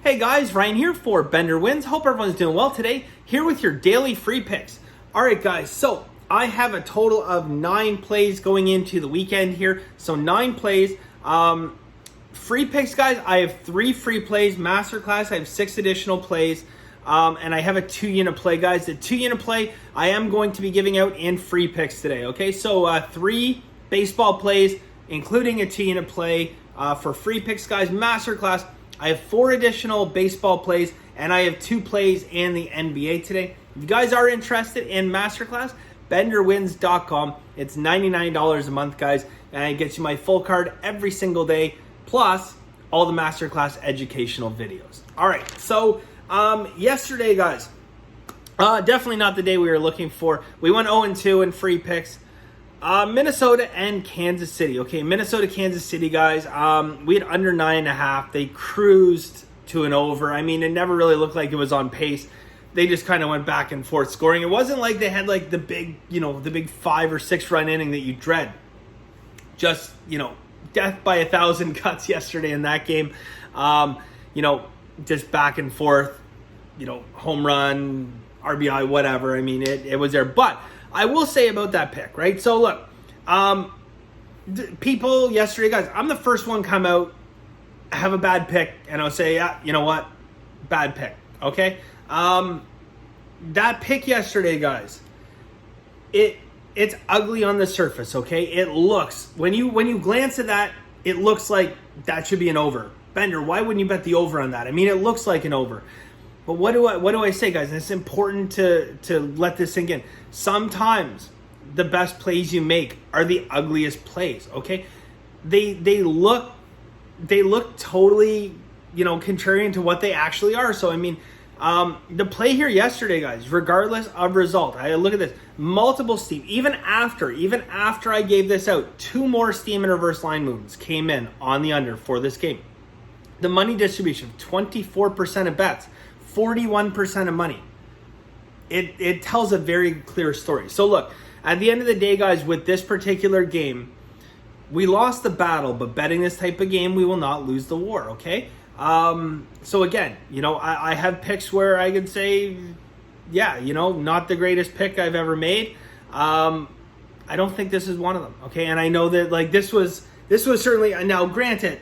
Hey guys, Ryan here for Bender Wins. Hope everyone's doing well today. Here with your daily free picks. All right, guys, so I have a total of 9 plays going into the weekend here. So 9 plays. Free picks, guys, I have 3 free plays. Masterclass, I have 6 additional plays. And I have a 2-unit play, guys. The 2-unit play I am going to be giving out in free picks today, okay? So 3 baseball plays, including a 2-unit play for free picks, guys. Masterclass, I have 4 additional baseball plays, and I have 2 plays in the NBA today. If you guys are interested in Masterclass, benderwins.com. It's $99 a month, guys, and it gets you my full card every single day, plus all the Masterclass educational videos. All right, so yesterday, guys, definitely not the day we were looking for. We went 0-2 in free picks. Minnesota and Kansas City. Okay, Minnesota, Kansas City, guys. We had under 9.5. They cruised to an over. I mean, it never really looked like it was on pace. They just kind of went back and forth scoring. It wasn't like they had like the big 5 or 6 run inning that you dread. Just, death by 1,000 cuts yesterday in that game. Just back and forth, home run, RBI, whatever. I mean, it was there. But I will say about that pick, right? So look, people yesterday, guys, I'm the first one come out, have a bad pick, and I'll say, yeah, you know what? Bad pick, okay? That pick yesterday, guys, it's ugly on the surface, okay? It looks, when you glance at that, it looks like that should be an over. Bender, why wouldn't you bet the over on that? I mean, it looks like an over. But what do I say, guys? And it's important to let this sink in. Sometimes the best plays you make are the ugliest plays, okay? They look totally, contrarian to what they actually are. So, I mean, the play here yesterday, guys, regardless of result, I look at this, multiple steam, even after I gave this out, 2 more steam and reverse line movements came in on the under for this game. The money distribution, 24% of bets, 41% of money. It tells a very clear story. So look, at the end of the day, guys, with this particular game, we lost the battle, but betting this type of game, we will not lose the war, okay? So again, I have picks where I could say, yeah, not the greatest pick I've ever made. I don't think this is one of them, okay? And I know that like this was certainly, now granted,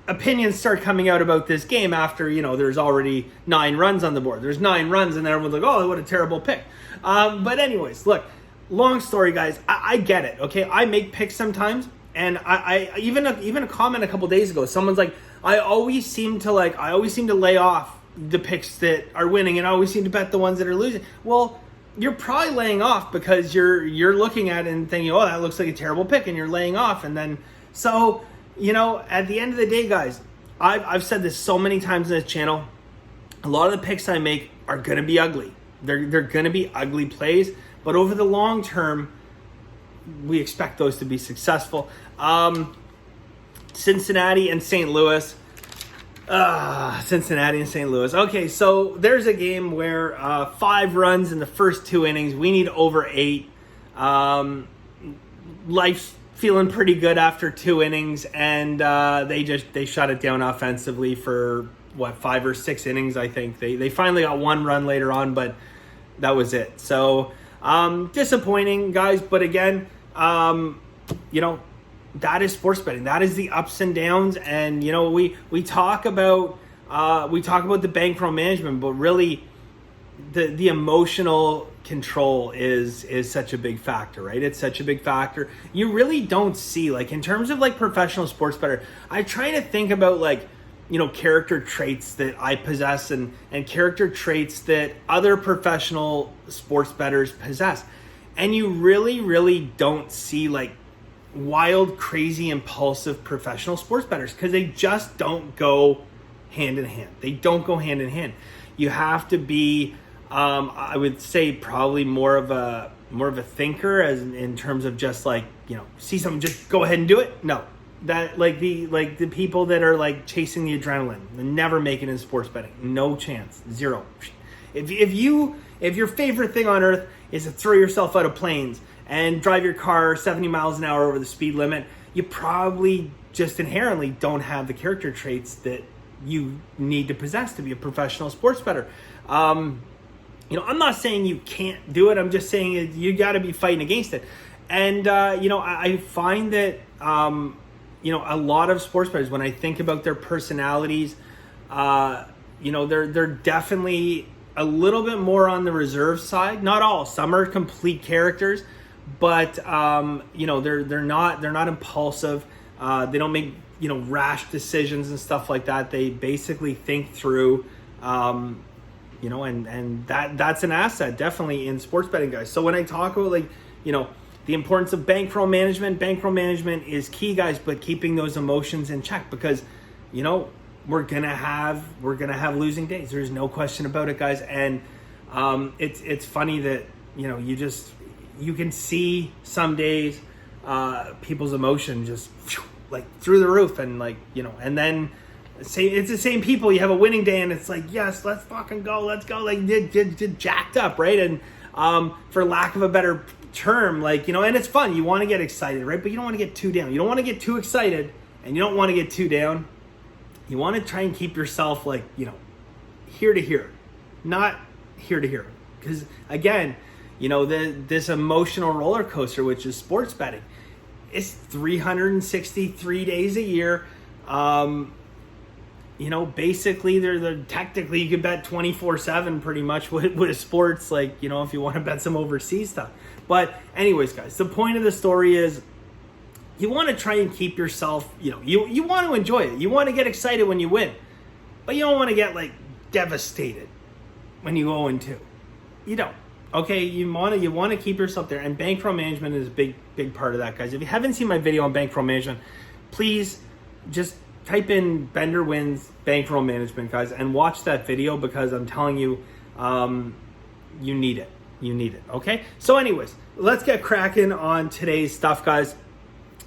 opinions start coming out about this game after, there's already 9 runs on the board. There's 9 runs and then everyone's like, oh, what a terrible pick. But anyways, look, long story, guys, I get it, okay? I make picks sometimes, and I even a comment a couple days ago, someone's like, I always seem to lay off the picks that are winning and I always seem to bet the ones that are losing. Well, you're probably laying off because you're looking at it and thinking, oh, that looks like a terrible pick, and you're laying off. And then, so, at the end of the day, guys, I've said this so many times on this channel, a lot of the picks I make are going to be ugly. They're going to be ugly plays, but over the long term, we expect those to be successful. Cincinnati and St. Louis. Cincinnati and St. Louis. Okay, so there's a game where 5 runs in the first 2 innings. We need over 8. Life's feeling pretty good after 2 innings, and they shut it down offensively for 5 or 6 innings. I think they finally got 1 run later on, but that was it. So disappointing, guys. But again, that is sports betting. That is the ups and downs, and we talk about the bankroll management, but really the emotional control is such a big factor, right? It's such a big factor. You really don't see, like, in terms of like professional sports bettor, I try to think about like, character traits that I possess and character traits that other professional sports bettors possess. And you really, really don't see like wild, crazy, impulsive professional sports bettors because they just don't go hand in hand. They don't go hand in hand. You have to be, I would say, probably more of a thinker, as in terms of just like, see something, just go ahead and do it. No, that like the people that are like chasing the adrenaline, they never make it in sports betting. No chance, 0. If your favorite thing on earth is to throw yourself out of planes and drive your car 70 miles an hour over the speed limit, you probably just inherently don't have the character traits that you need to possess to be a professional sports bettor. I'm not saying you can't do it. I'm just saying you got to be fighting against it. And, I find that, a lot of sports bettors, when I think about their personalities, they're definitely a little bit more on the reserve side. Not all. Some are complete characters, but, they're not impulsive. They don't make, rash decisions and stuff like that. They basically think through, and that's an asset definitely in sports betting, guys. So when I talk about the importance of bankroll management is key, guys, but keeping those emotions in check, because, we're gonna have losing days. There's no question about it, guys. And it's funny that, you can see some days people's emotion just through the roof, and and then it's the same people. You have a winning day and it's like, yes, let's fucking go, let's go, did jacked up, right? And for lack of a better term, and it's fun. You want to get excited, right? But you don't want to get too down. You don't want to get too excited, and you don't want to get too down. You want to try and keep yourself here to here, not here to here, because again, this emotional roller coaster, which is sports betting, it's 363 days a year. Basically they're technically you can bet 24/7 pretty much with sports, if you want to bet some overseas stuff. But anyways, guys, the point of the story is you want to try and keep yourself, you want to enjoy it. You want to get excited when you win, but you don't want to get devastated when you go 0-2. You don't. Okay, you want to keep yourself there, and bankroll management is a big part of that, guys. If you haven't seen my video on bankroll management, please just type in Bender wins bankroll management, guys, and watch that video, because I'm telling you, you need it. You need it. Okay. So, anyways, let's get cracking on today's stuff, guys.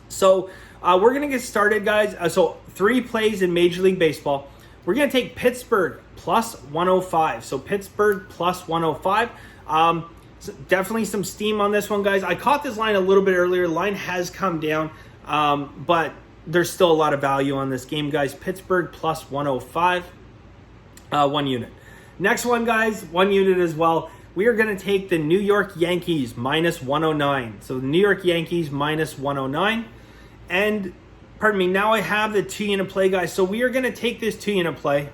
So we're gonna get started, guys. So 3 plays in Major League Baseball. We're gonna take Pittsburgh plus 105. So Pittsburgh plus 105. So definitely some steam on this one, guys. I caught this line a little bit earlier. The line has come down, but there's still a lot of value on this game, guys. Pittsburgh plus 105, 1 unit. Next one, guys, 1 unit as well. We are going to take the New York Yankees minus 109. So the New York Yankees minus 109. And, pardon me, now I have the 2 unit play, guys. So we are going to take this 2 unit play,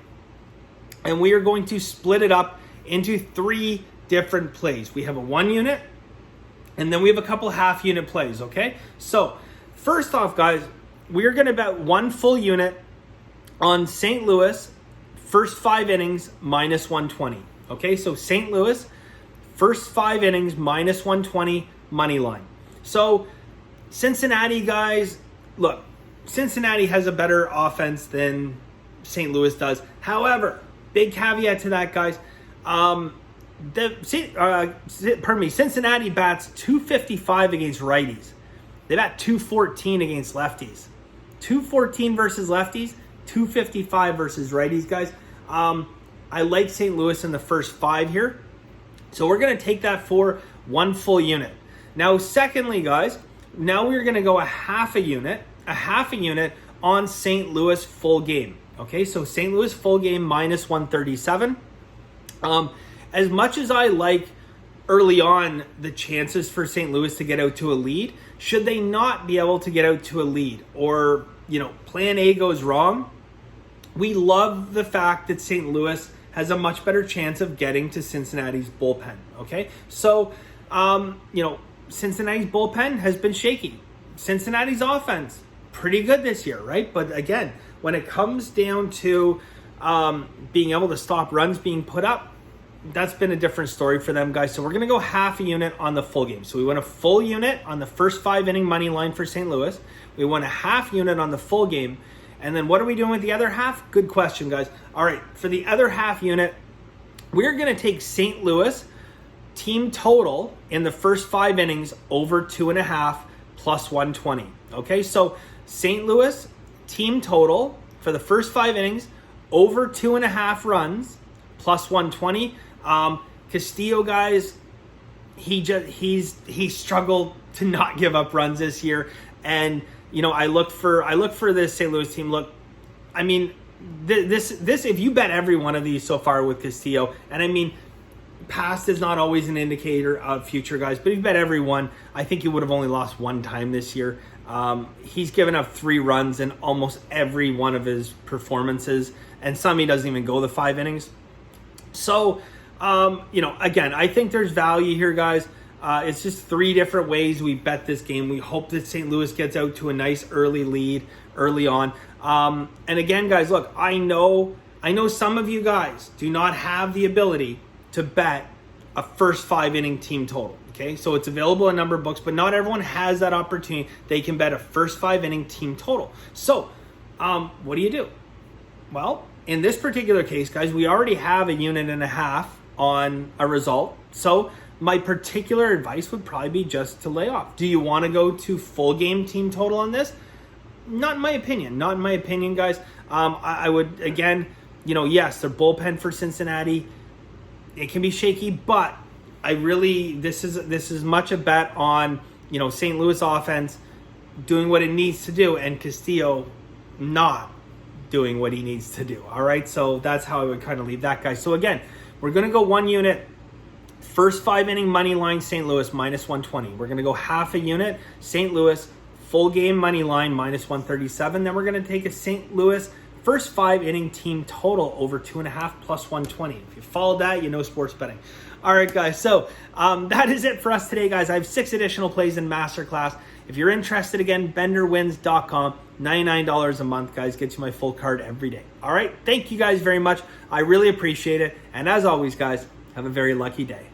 and we are going to split it up into 3 different plays. We have a 1 unit, and then we have a couple half unit plays, okay? So first off, guys, we are going to bet 1 full unit on St. Louis, first 5 innings, minus 120. Okay, so St. Louis, first 5 innings, minus 120, money line. So Cincinnati, guys, look, Cincinnati has a better offense than St. Louis does. However, big caveat to that, guys. Cincinnati bats 255 against righties. They bat 214 against lefties. 214 versus lefties, 255 versus righties, guys. I like St. Louis in the first 5 here. So we're going to take that for 1 full unit. Now, secondly, guys, now we're going to go a half a unit on St. Louis full game. Okay, so St. Louis full game minus 137. As much as I like early on the chances for St. Louis to get out to a lead, should they not be able to get out to a lead, or, plan A goes wrong, we love the fact that St. Louis has a much better chance of getting to Cincinnati's bullpen, okay? So, Cincinnati's bullpen has been shaky. Cincinnati's offense, pretty good this year, right? But again, when it comes down to being able to stop runs being put up, that's been a different story for them, guys. So we're going to go half a unit on the full game. So we went a full unit on the first 5 inning money line for St. Louis. We went a half unit on the full game. And then what are we doing with the other half? Good question, guys. All right, for the other half unit, we're going to take St. Louis team total in the first 5 innings over 2.5 plus 120. Okay, so St. Louis team total for the first 5 innings over 2.5 runs plus 120. Castillo, guys, he struggled to not give up runs this year, and I look for this St. Louis team. Look, I mean, if you bet every one of these so far with Castillo, and I mean, past is not always an indicator of future, guys, but if you bet every one, I think he would have only lost one time this year. He's given up 3 runs in almost every one of his performances, and some he doesn't even go the 5 innings. So, again, I think there's value here, guys. It's just 3 different ways we bet this game. We hope that St. Louis gets out to a nice early lead early on. And again, guys, look, I know some of you guys do not have the ability to bet a first 5-inning team total. Okay, so it's available in a number of books, but not everyone has that opportunity. They can bet a first 5-inning team total. So, what do? Well, in this particular case, guys, we already have 1.5 units on a result. So my particular advice would probably be just to lay off. Do you want to go to full game team total on this? Not in my opinion. Not in my opinion, guys. I would, again, yes, their bullpen for Cincinnati, it can be shaky, but this is much a bet on, St. Louis offense doing what it needs to do and Castillo not doing what he needs to do. All right, so that's how I would kind of leave that, guys. So again, we're going to go 1 unit. First 5-inning money line, St. Louis, -120. We're going to go half a unit, St. Louis, full game money line, -137. Then we're going to take a St. Louis first 5-inning team total over 2.5 +120. If you followed that, you know sports betting. All right, guys, so that is it for us today, guys. I have 6 additional plays in Masterclass. If you're interested, again, benderwins.com, $99 a month, guys. Gets you my full card every day. All right, thank you guys very much. I really appreciate it. And as always, guys, have a very lucky day.